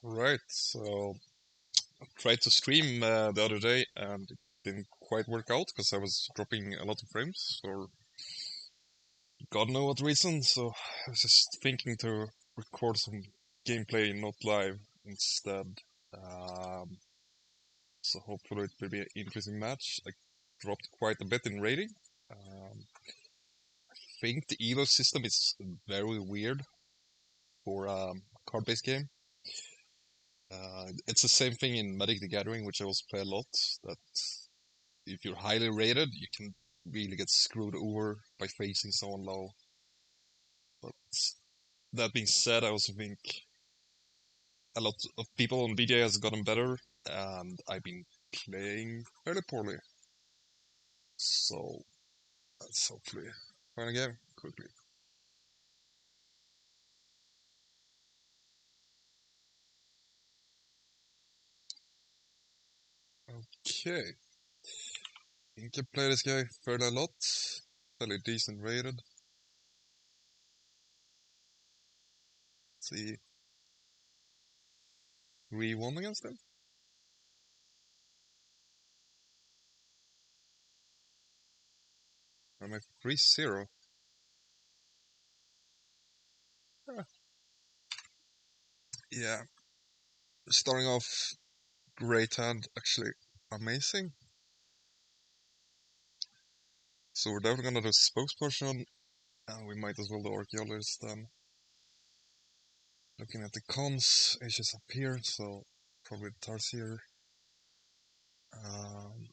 Right, so I tried to stream the other day and it didn't quite work out because I was dropping a lot of frames for God know what reason. So I was just thinking to record some gameplay, not live instead. Um, so hopefully it will be an interesting match. I dropped quite a bit in rating. I think the elo system is very weird for a card-based game. It's the same thing in Magic the Gathering, which I also play a lot. That if you're highly rated, you can really get screwed over by facing someone low. But that being said, I also think a lot of people on BJ has gotten better, and I've been playing fairly poorly. So let's hopefully find a game quickly. Okay, I think I play this guy fairly a lot, fairly decent rated. Let's see, 3-1 against him. Am I 3-0? Yeah, starting off great hand, actually amazing. So we're definitely gonna do spokesperson, and we might as well do archaeologist then. Looking at the cons, ages up here, so probably Tarsier. Um,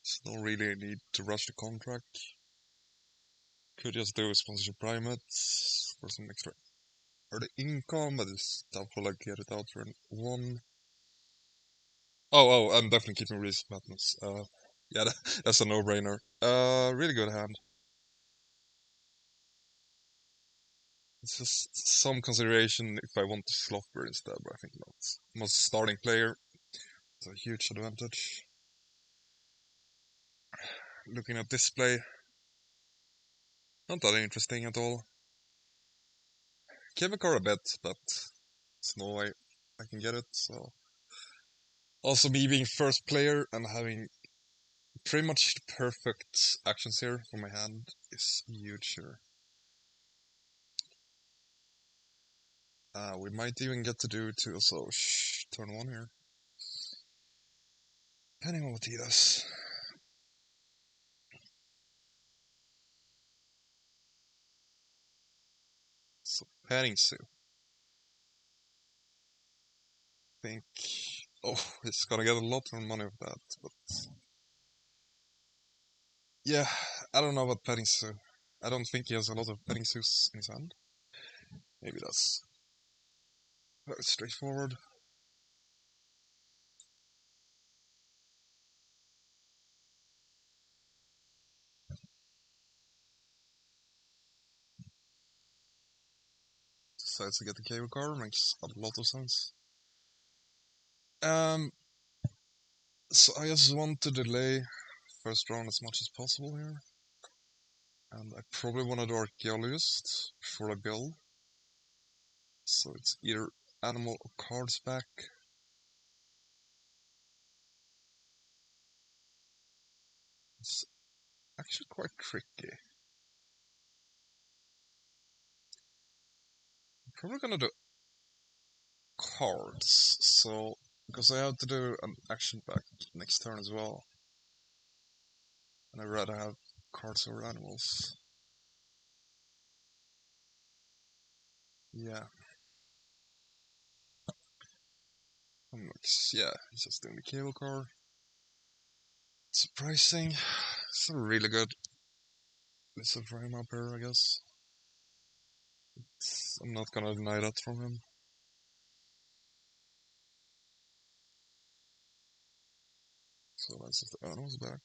there's no really need to rush the contract. Could just do sponsorship primates for some extra early income, but it's doubtful I get it out for one. Oh, I'm definitely keeping Reese Madness. Yeah, that's a no-brainer. Really good hand. It's just some consideration if I want to Sloffer instead, but I think not. I'm a starting player, it's a huge advantage. Looking at display, not that interesting at all. Give a car a bit, but there's no way I can get it, so. Also, me being first player and having pretty much the perfect actions here for my hand is huge here. We might even get to do two, so turn one here. Depending on what he does. So, petting suit. Think. Oh, he's gonna get a lot more money with that, but. Yeah, I don't know about petting suit. I don't think he has a lot of petting suits in his hand. Maybe that's very straightforward. Decides to get the cable car, makes a lot of sense. Um, so I just want to delay first round as much as possible here. And I probably want to do Archaeologist before I build. So it's either animal or cards back. It's actually quite tricky. I'm probably gonna do cards, so because I have to do an action back next turn as well. And I'd rather have cards over animals. Yeah. Yeah, he's just doing the cable car. Surprising. It's a really good listen for him up here, I guess. I'm not gonna deny that from him. So let's just the animals back.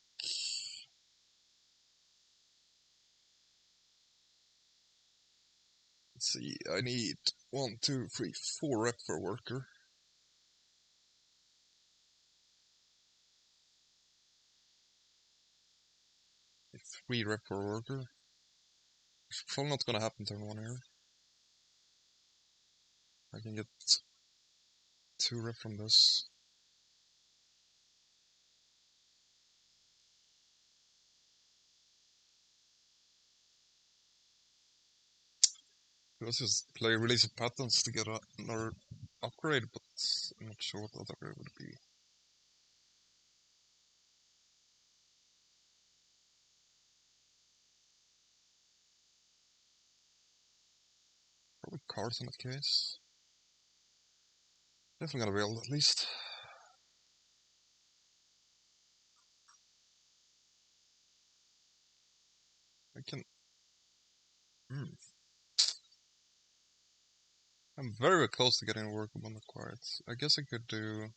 Let's see, I need 1, 2, 3, 4 rep for worker. 3 rep per worker. It's probably not gonna happen turn 1 here. I can get 2 rep from this. Let's just play Release of Patents to get another upgrade, but I'm not sure what that upgrade would be. Probably cards in that case. Definitely gonna build at least. I can. I'm very close to getting a workable acquired. I guess I could do.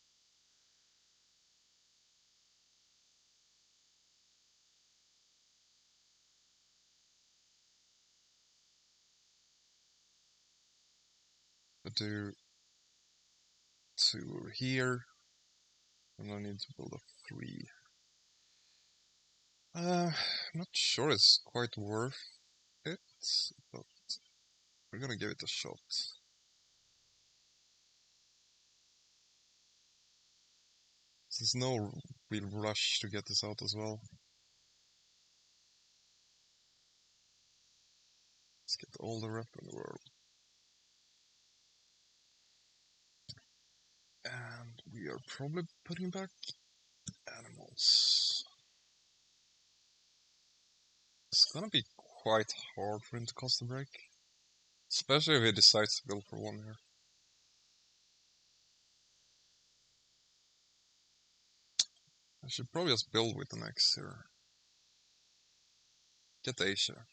Do 2 over here, and I need to build a 3. I'm not sure it's quite worth it, but we're gonna give it a shot. There's no real rush to get this out as well. Let's get all the rep in the world. And we are probably putting back animals. It's gonna be quite hard for him to cost a break. Especially if he decides to build for 1 here. I should probably just build with the next here. Get Asia.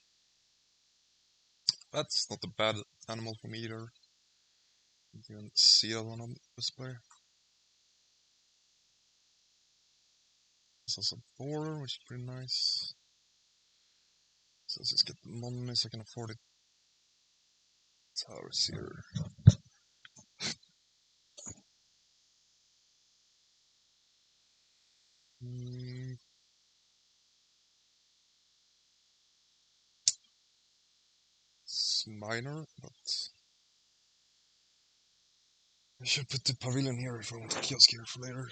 That's not a bad animal for me either. You can see that one on display. This has a border, which is pretty nice. So let's just get the money so I can afford it. Towers here. It's minor, but I should put the pavilion here if I want a kiosk here for later.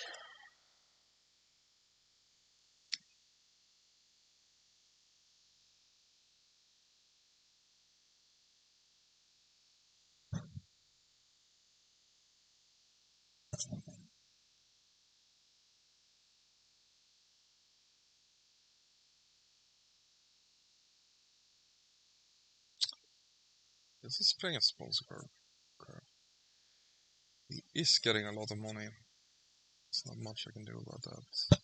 This is playing a sponsor card. Okay. He is getting a lot of money. There's not much I can do about that.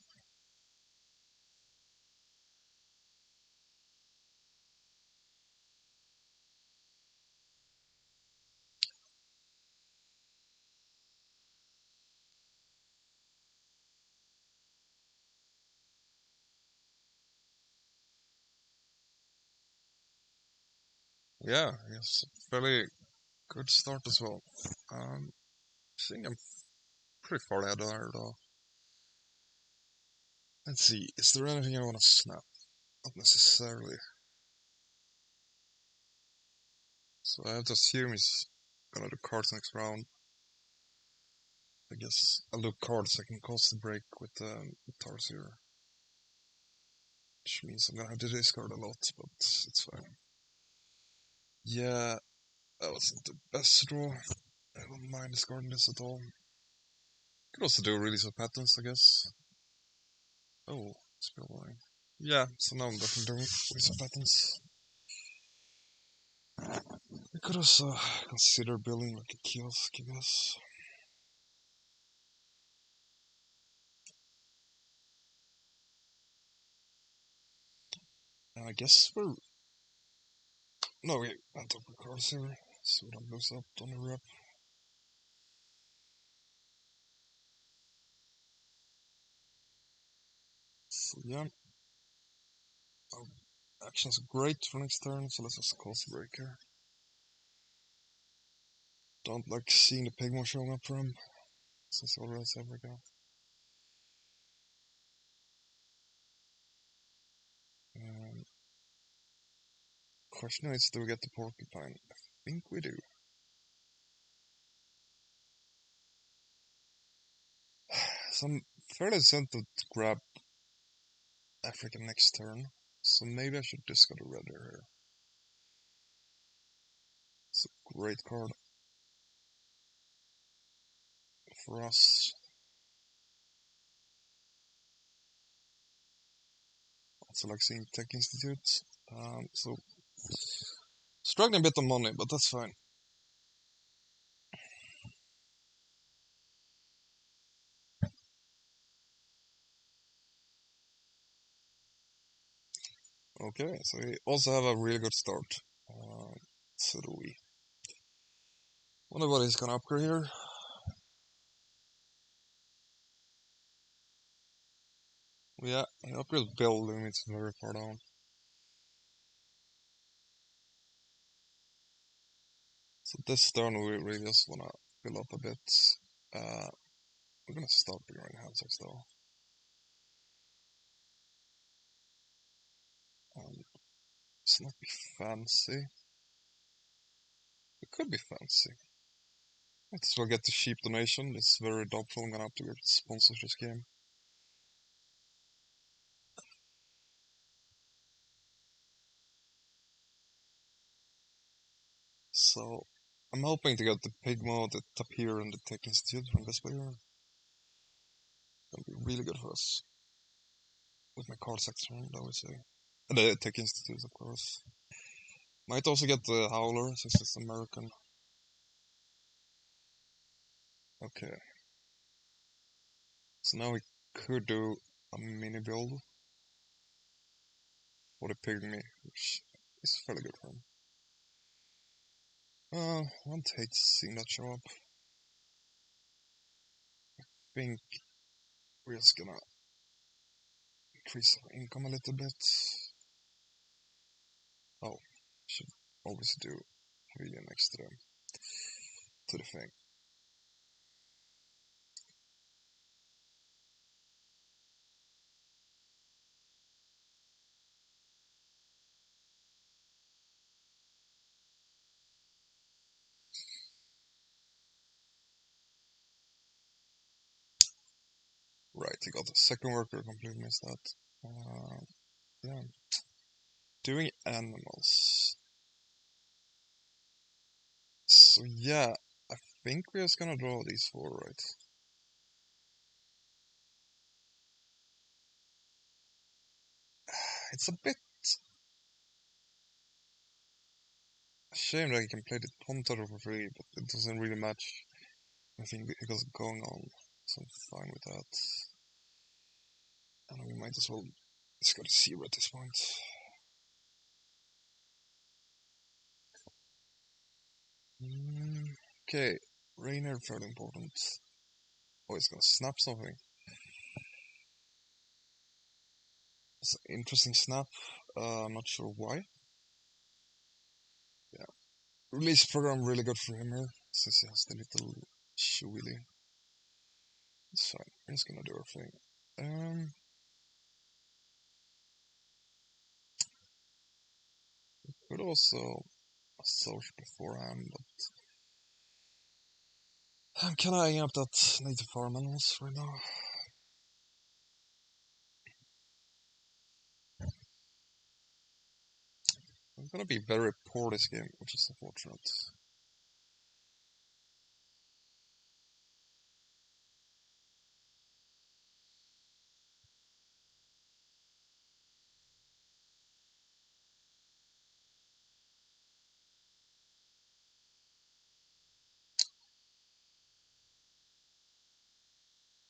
Yeah, I guess a fairly good start as well. I think I'm pretty far ahead there though. Let's see, is there anything I want to snap? Not necessarily. So I have to assume he's gonna do cards next round. I guess I'll do cards I can cost the break with Tarsier. Which means I'm gonna have to discard a lot, but it's fine. Yeah, that wasn't the best draw. I don't mind discarding this at all. Could also do Release of Patents, I guess. Oh, Spill Line. Yeah, so now I'm definitely doing Release of Patents. I could also consider building like a kiosk, I guess. And I guess we're... No, we went up with cards here, so we don't lose out on the rep. So yeah. Our action's great for next turn, so let's just cost the break here. Don't like seeing the Pigmore showing up for him, since he already has everything. Question is, do we get the Porcupine? I think we do. So I'm fairly tempted to grab Africa next turn. So maybe I should discard a red here. It's a great card for us. Also like seeing Tech Institute. So struggling a bit on money, but that's fine. Okay, so we also have a really good start. So do we. Wonder what he's gonna upgrade here. Yeah, he upgraded building, it's very far down. So this turn we really just wanna fill up a bit. We're gonna start bringing handsets though. It's not be fancy. It could be fancy. Might as well get the cheap donation. It's very doubtful I'm gonna have to get sponsors this game. So I'm hoping to get the Pigmo, the Tapir, and the Tech Institute from this player. Gonna be really good for us. With my card section, I would say. And the Tech Institute, of course. Might also get the Howler, since it's American. Okay. So now we could do a mini build for the Pygmy, which is fairly good for him. I don't hate seeing that show up. I think we're just gonna increase our income a little bit. Oh, should always do pavilion next to the thing. Right, he got the second worker, completely missed that. Yeah. Doing animals. So yeah, I think we're just gonna draw these four, right? It's a bit shame that he can play the Pontar for free, but it doesn't really match anything because going on. So I'm fine with that. And we might as well just go to zero at this point. Okay, Rainer fairly important. Oh, he's gonna snap something. It's an interesting snap. I'm not sure why. Yeah. Release program really good for him here, since he has the little Shwili. It's fine. We're just gonna do our thing. Could also search beforehand, but I'm kinda eyeing up that native farm animals right now. I'm gonna be very poor this game, which is unfortunate.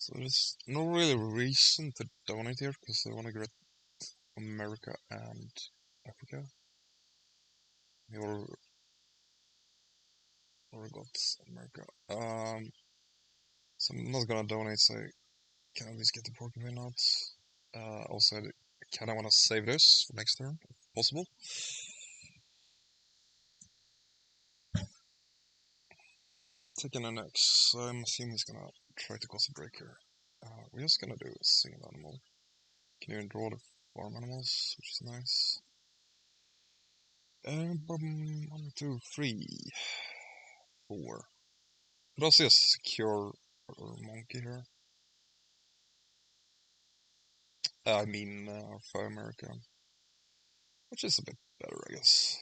So there's no really reason to donate here, because I want to get America and Africa. Or got America. So I'm not gonna donate, so can at least get the Pokemon out. Also, I kinda wanna save this for next turn, if possible. Taking an X, so I'm assuming he's gonna try to cause a break here. We're just gonna do a single animal. Can even draw the farm animals, which is nice. One, two, three, four. Could also just secure our monkey here. I mean, Fire America, which is a bit better, I guess.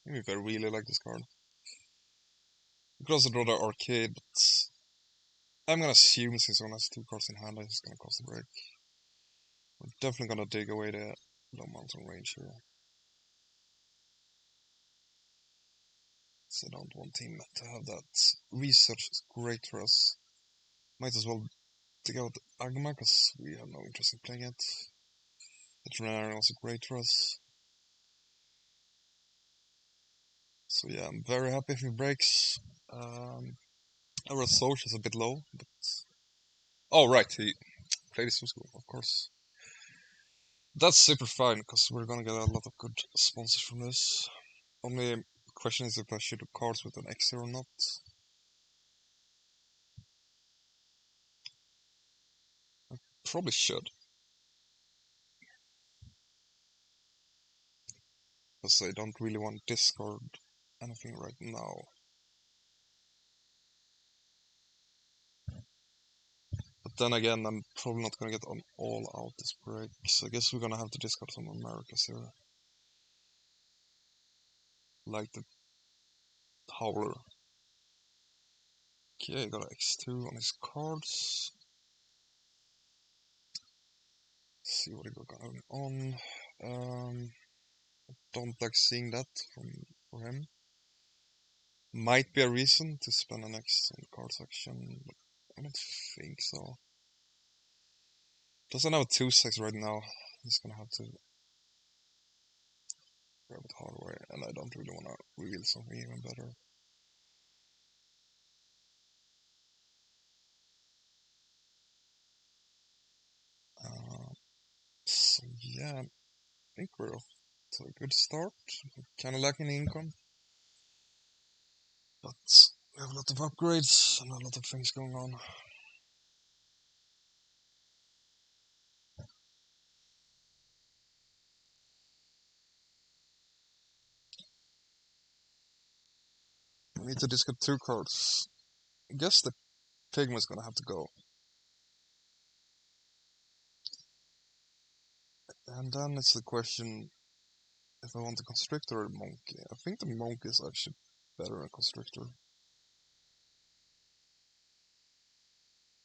Even if I really like this card. You could also draw the Arcade, but I'm gonna assume since one has 2 cards in hand, it's gonna cost a break. We're definitely gonna dig away the low mountain range here. So I don't want him to have that. Research is great for us. Might as well dig out Agma, because we have no interest in playing it. Veterinarian also great for us. So yeah, I'm very happy if he breaks. Our Soch is a bit low, but... Oh right, he played his school, of course. That's super fine, because we're gonna get a lot of good sponsors from this. Only question is if I should do cards with an X or not. Probably should. Because I don't really want to discard anything right now. But then again, I'm probably not gonna get on all out this break, so I guess we're gonna have to discard some Americas here. Like the Howler. Okay, got an X2 on his cards. See what he got going on. Don't like seeing that for him. Might be a reason to spend an X on the card section, but I don't think so. Doesn't have a 2/6 right now. He's gonna have to grab it hard way, and I don't really wanna reveal something even better. So yeah, I think we're off to a good start. Kinda lacking income, but we have a lot of upgrades and a lot of things going on. We need to discard 2 cards. I guess the Pigman's gonna have to go. And then it's the question if I want a Constrictor or a Monkey. I think the Monkey is actually better than Constrictor.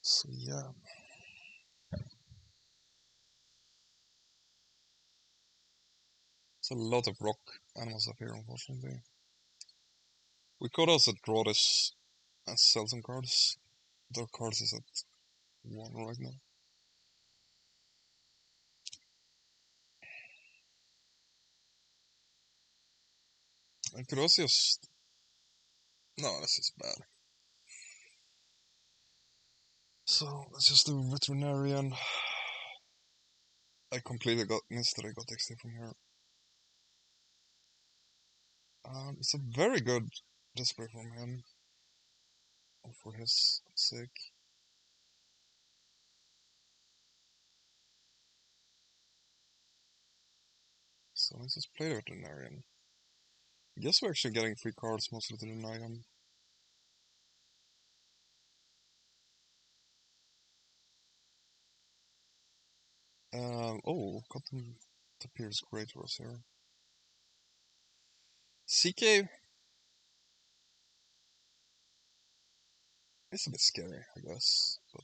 So yeah. It's a lot of rock animals up here, unfortunately. We could also draw this and sell some cards. Their cards is at 1 right now. I could also just... No, this is bad. So, let's just do Veterinarian. I completely missed that I got XT from here. It's a very good display from him. For his sake. So let's just play the Veterinarian. I guess we're actually getting free cards mostly to deny him. Oh, Cotton appears great for us here. CK is a bit scary, I guess, but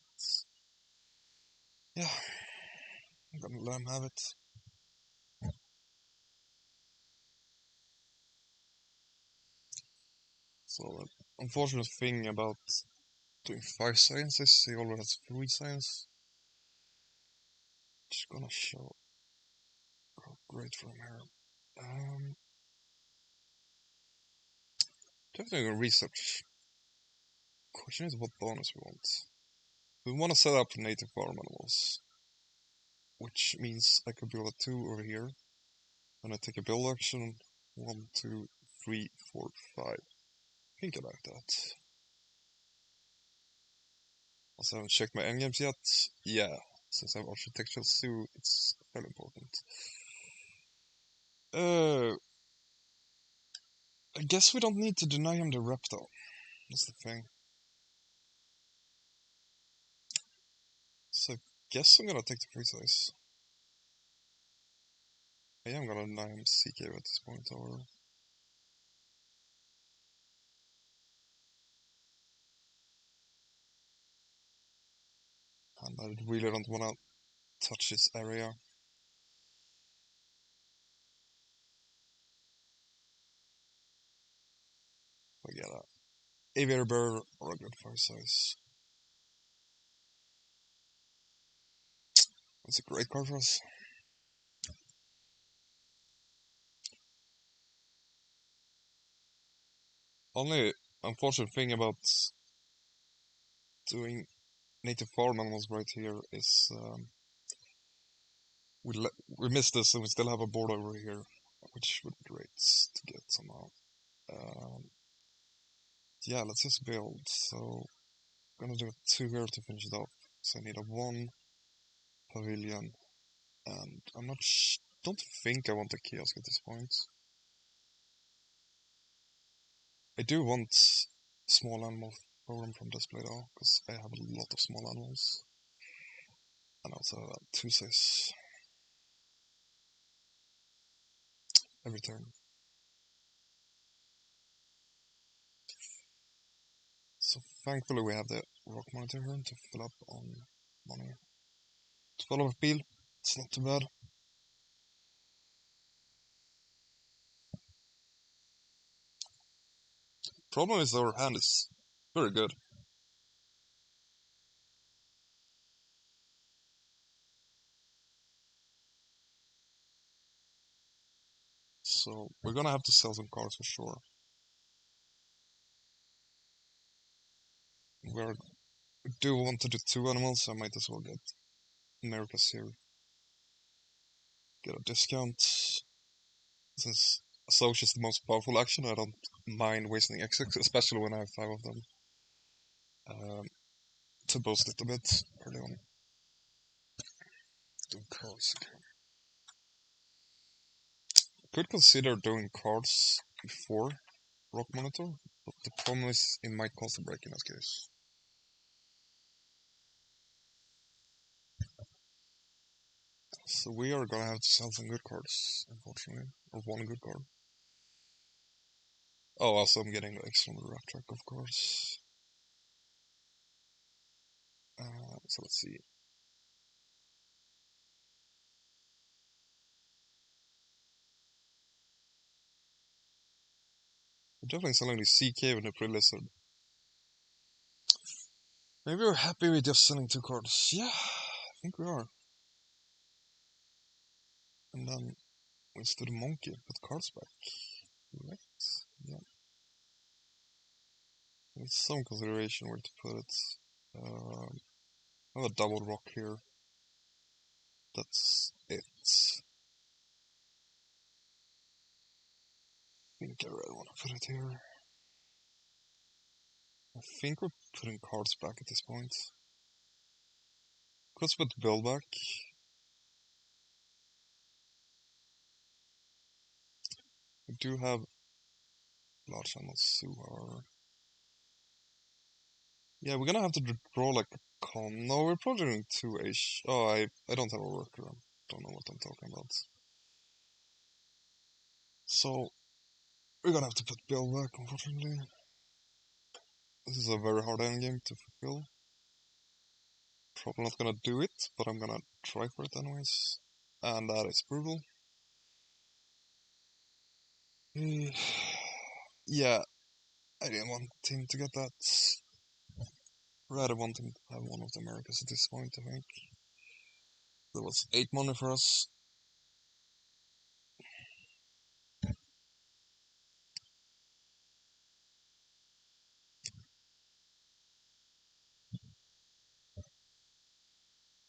yeah, I'm gonna let him have it. So the unfortunate thing about doing 5 science is he already has 3 science. Just gonna show how great for him here. Definitely research. Question is what bonus we want. We want to set up native farm animals, which means I could build a 2 over here. And I take a build action. 1, 2, 3, 4, 5. Think about that. Also haven't checked my endgames yet. Yeah, since I have Architectural Zoo, it's fairly important. I guess we don't need to deny him the rep though. That's the thing. So I guess I'm gonna take the free size. I am gonna deny him CK at this point, or and I really don't wanna touch this area. I get a aviator bear or a good fire size. That's a great card for us. Only unfortunate thing about doing native farm animals right here is we missed this and we still have a board over here, which would be great to get somehow. Yeah, let's just build. So I'm gonna do a 2 here to finish it off. So I need a 1 pavilion, and I'm not don't think I want a kiosk at this point. I do want small animal program from display though, because I have a lot of small animals. And also have a 2 size every turn. So thankfully we have the rock monitor here to fill up on money. 12 appeal, it's not too bad. Problem is our hand is very good. So we're gonna have to sell some cards for sure. We do want to do 2 animals, so I might as well get America's here. Get a discount. Since Soch is the most powerful action, I don't mind wasting XX, especially when I have 5 of them. To boost it a bit early on. Do cards again. Could consider doing cards before Rock Monitor, but the problem is it might cost a break in that case. So we are gonna have to sell some good cards, unfortunately. Or 1 good card. Oh, also I'm getting the X from the Rap Track, of course. So let's see. We're definitely selling the CK with the pre-lizard. Maybe we're happy with just selling 2 cards. Yeah, I think we are. And then we do the monkey, put cards back. Right? Yeah. With some consideration where to put it. I have a double rock here. That's it. I think I really want to put it here. I think we're putting cards back at this point. Let's put Bill back. We do have large animals who are... Yeah, we're gonna have to draw like a con. No, we're probably doing 2-ish. Oh, I don't have a worker. I don't know what I'm talking about. So, we're gonna have to put Bill back, unfortunately. This is a very hard endgame to fulfill. Probably not gonna do it, but I'm gonna try for it anyways. And that is brutal. Yeah, I didn't want him to get that. Rather want him to have one of the Americas at this point, I think. That was 8 money for us.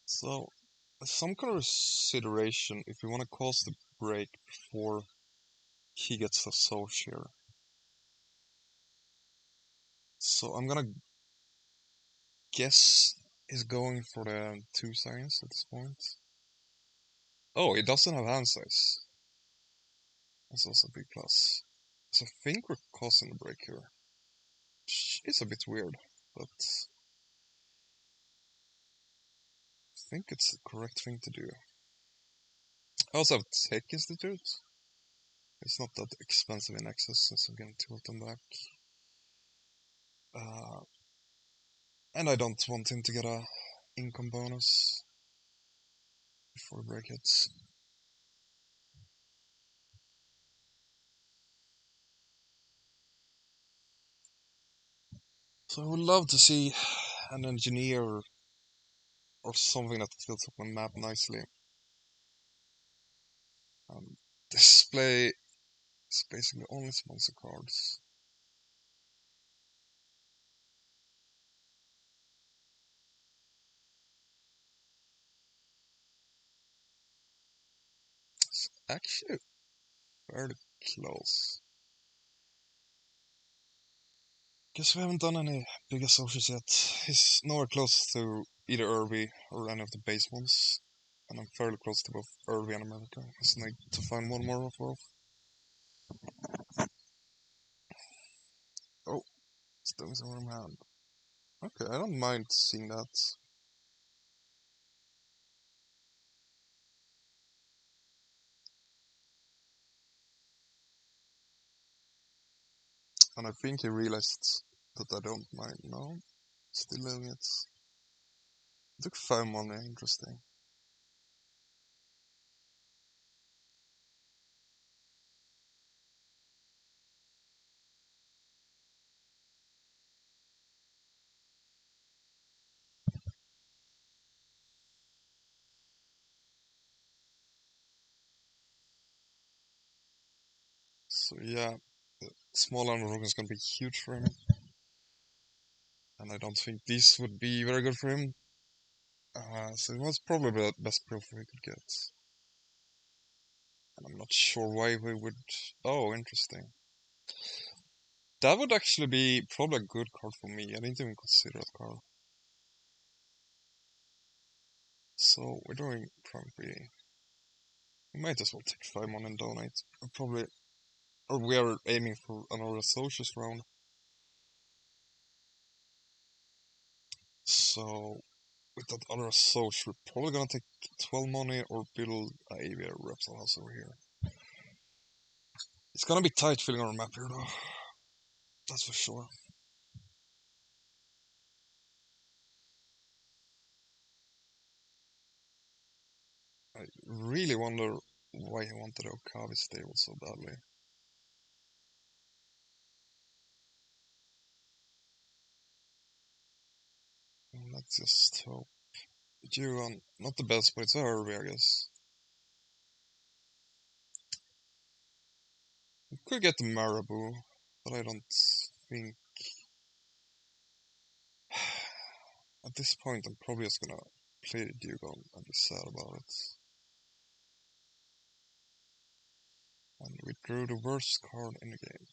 So, some consideration if we want to cause the break before he gets the soul share. So I'm gonna guess he's going for the 2 science at this point. Oh, he doesn't have hand size. That's also a big plus. So I think we're causing the break here. Which is a bit weird, but I think it's the correct thing to do. I also have Tech Institute. It's not that expensive in access since I'm getting two of them back. And I don't want him to get a income bonus before break hits. So I would love to see an engineer or something that fills up my map nicely. Display is basically only sponsor cards. It's actually fairly close. Guess we haven't done any big associates yet. He's nowhere close to either Irby or any of the base ones. And I'm fairly close to both Irby and America. Just need to find one more of both. Oh, it's doing some in my hand. Okay, I don't mind seeing that. And I think he realized that I don't mind. No, still doing it. It took 5 money, interesting. So yeah, the small underdog is gonna be huge for him. And I don't think these would be very good for him. So it was probably the best proof we could get. And I'm not sure why we would... Oh, interesting. That would actually be probably a good card for me. I didn't even consider that card. So we're doing Prime 3. We might as well take 5 money and donate. Probably... Or we are aiming for another socials round. So with that other social, we're probably gonna take 12 money or build a aviator reptile house over here. It's gonna be tight filling our map here though. That's for sure. I really wonder why he wanted Okabe stable so badly. Let's just hope. Juan, not the best, but it's a Herbie, I guess. We could get the Marabou, but I don't think... At this point, I'm probably just gonna play the Dugong and be sad about it. And we drew the worst card in the game.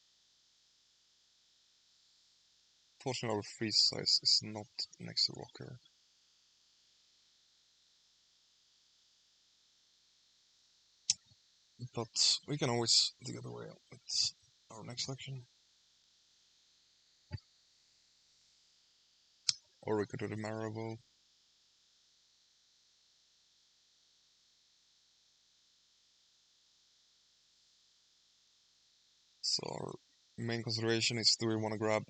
Fortunately, our freeze size is not next to Rocker. But we can always dig it away with our next action. Or we could do the Marabou. So our main consideration is, do we want to grab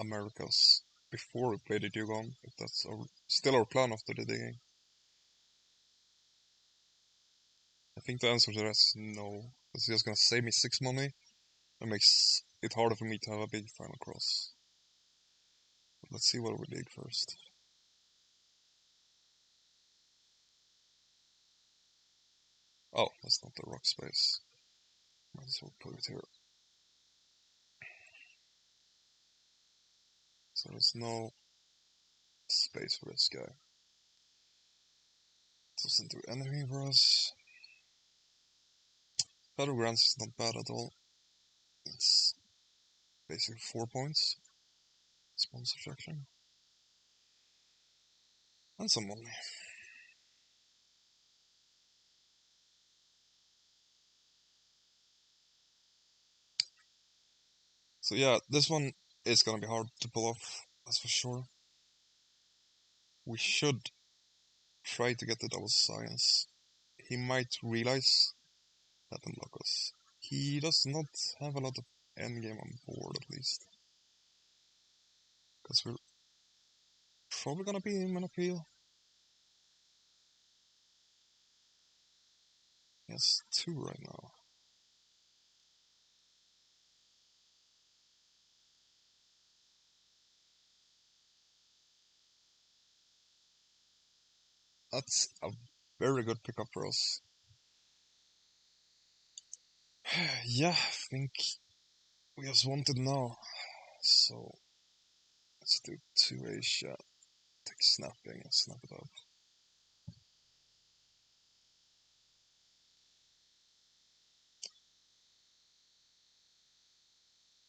Americas before we play the Dugong? If that's still our plan after the digging. I think the answer to that is no. It's just gonna save me 6 money and makes it harder for me to have a big final cross. But let's see what we dig first. Oh, that's not the rock space. Might as well put it here. So there's no space for this guy. Doesn't do anything for us. Battlegrounds is not bad at all. It's basically 4 points. Sponsor section. And some money. So yeah, this one is gonna be hard to pull off, that's for sure. We should try to get the double science he might realize that and block us. He does not have a lot of endgame on board, at least. Because we're probably gonna be him in a peel. He has 2 right now. That's a very good pickup for us. Yeah, I think we just want it now. So let's do 2 Asia. Take snapping and snap it up.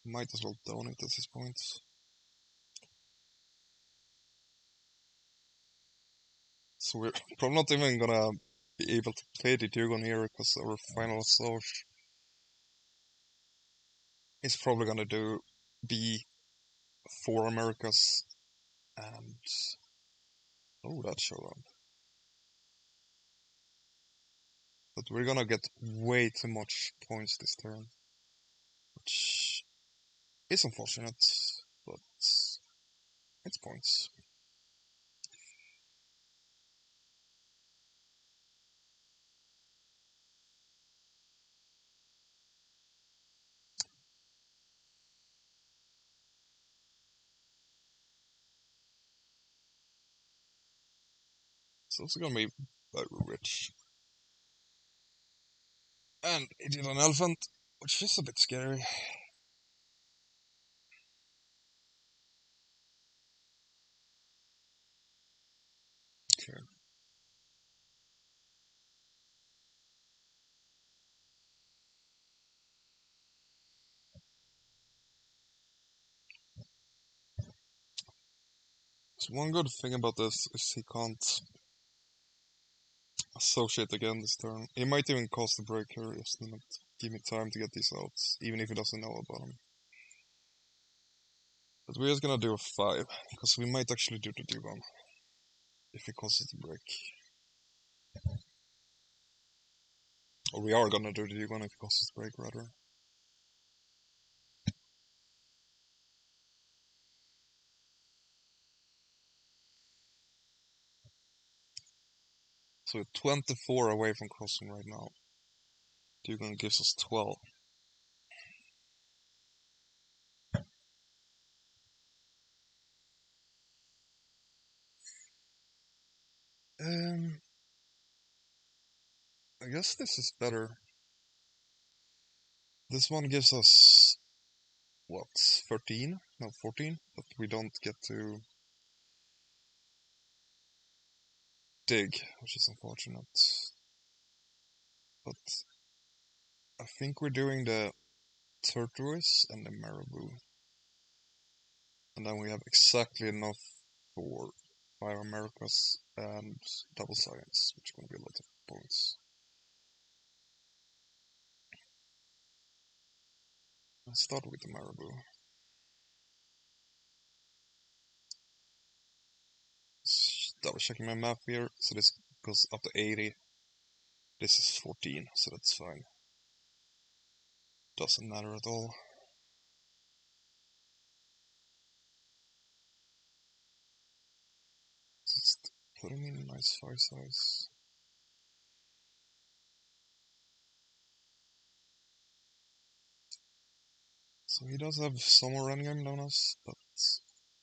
Might as well donate at this point. So we're probably not even gonna be able to play the Dugon here because our final Soch is probably gonna be 4 Americas and oh, that showed up. But we're gonna get way too much points this turn, which is unfortunate, but it's points. So it's gonna be very rich. And it did an elephant, which is a bit scary. Okay. So one good thing about this is he can't associate again this turn. He might even cast the break here, just to give me time to get these out, even if he doesn't know about them. But we're just gonna do a 5, because we might actually do the D1 if he causes the break. Or we are gonna do the D1 if he causes the break, rather. So we're 24 away from crossing right now. D1 gives us 12. I guess this is better. This one gives us, what, 13? No, 14? But we don't get to dig, which is unfortunate. But I think we're doing the turquoise and the marabou. And then we have exactly enough for 5 Americas and double science, which is going to be a lot of points. Let's start with the marabou. Double checking my map here, so this goes up to 80. This is 14, so that's fine. Doesn't matter at all. Just put him in a nice 5 size. So he does have some more run game than us, but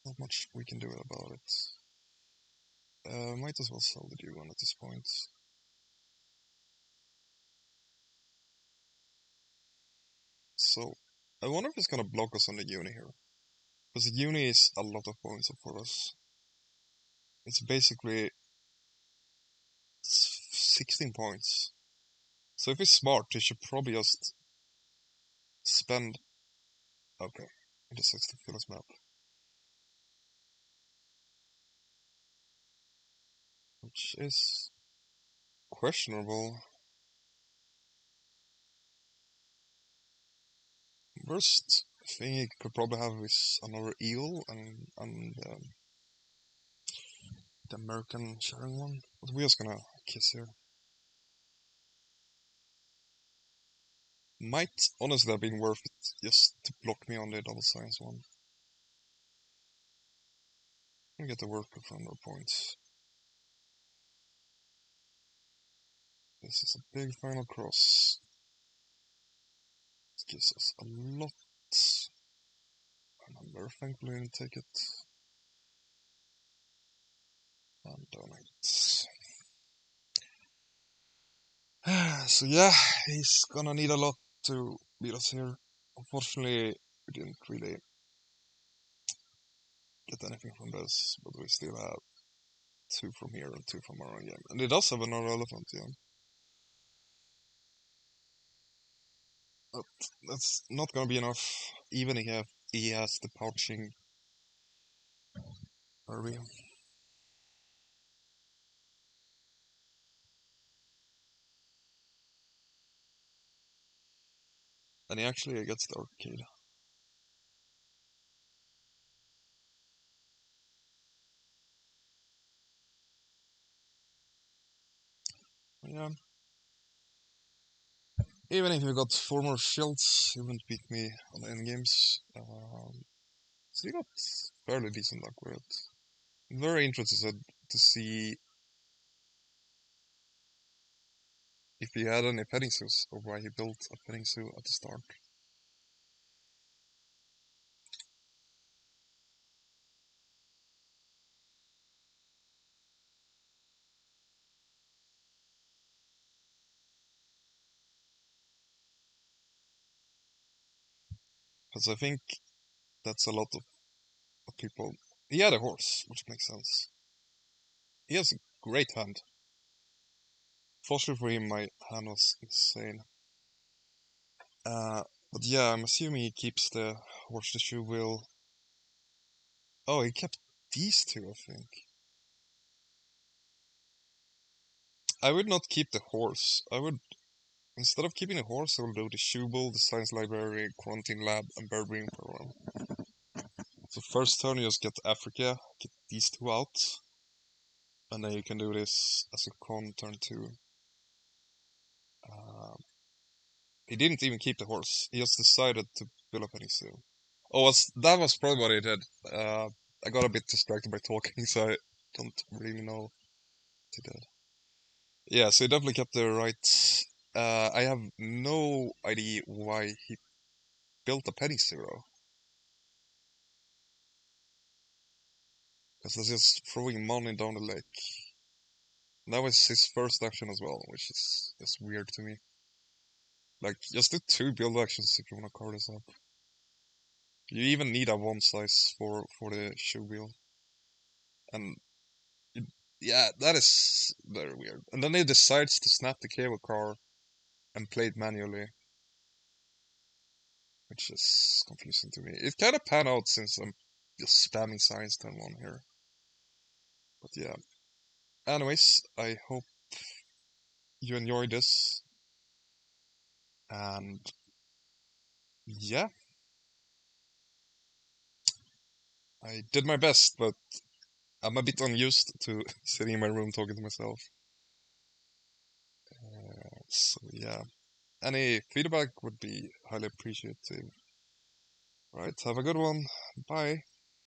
not much we can do about it. Might as well sell the D1 at this point. So, I wonder if he's gonna block us on the uni here. Because the uni is a lot of points for us. It's basically 16 points. So if he's smart, he should probably just spend... Okay, he decides to fill his map. Which is questionable. Worst thing he could probably have is another eel and the American sharing one. But we're just gonna kiss here. Might honestly have been worth it just to block me on the double science one. And get the worker from their points. This is a big final cross. It gives us a lot. And I'm very thankful I didn't take it. And donate. So yeah, he's gonna need a lot to beat us here. Unfortunately, we didn't really get anything from this, but we still have 2 from here and 2 from our own game. And he does have another elephant, yeah. But that's not gonna be enough, even if he has the pouching Herbie. And he actually gets the arcade. Yeah. Even if he got 4 more shields, he wouldn't beat me on the end games. So he got fairly decent luck with it. I'm very interested to see if he had any petting zoos or why he built a petting zoo at the start. Because I think that's a lot of people. He had a horse, which makes sense. He has a great hand. Fortunately for him, my hand was insane. But yeah, I'm assuming he keeps the horse, the shoe wheel. Oh, he kept these 2, I think. I would not keep the horse. I would, instead of keeping the horse, I will do the shoe wheel, the science library, quarantine lab, and bird breeding program. So first turn, you just get Africa, get these 2 out. And then you can do this as a con turn 2. He didn't even keep the horse. He just decided to build up any zoo. Oh, that was probably what he did. I got a bit distracted by talking, so I don't really know what he did. Yeah, so he definitely kept the right. I have no idea why he built a penny zero. Because that's just throwing money down the lake. And that was his first action as well, which is just weird to me. Like, just do 2 build actions if you want to card this up. You even need a 1 size for the shoe wheel. And it, yeah, that is very weird. And then he decides to snap the cable car and play it manually, which is confusing to me. It kind of panned out since I'm just spamming science turn 1 here. But yeah. Anyways, I hope you enjoyed this. And yeah, I did my best, but I'm a bit unused to sitting in my room talking to myself. So yeah, any feedback would be highly appreciated. Right, have a good one. Bye.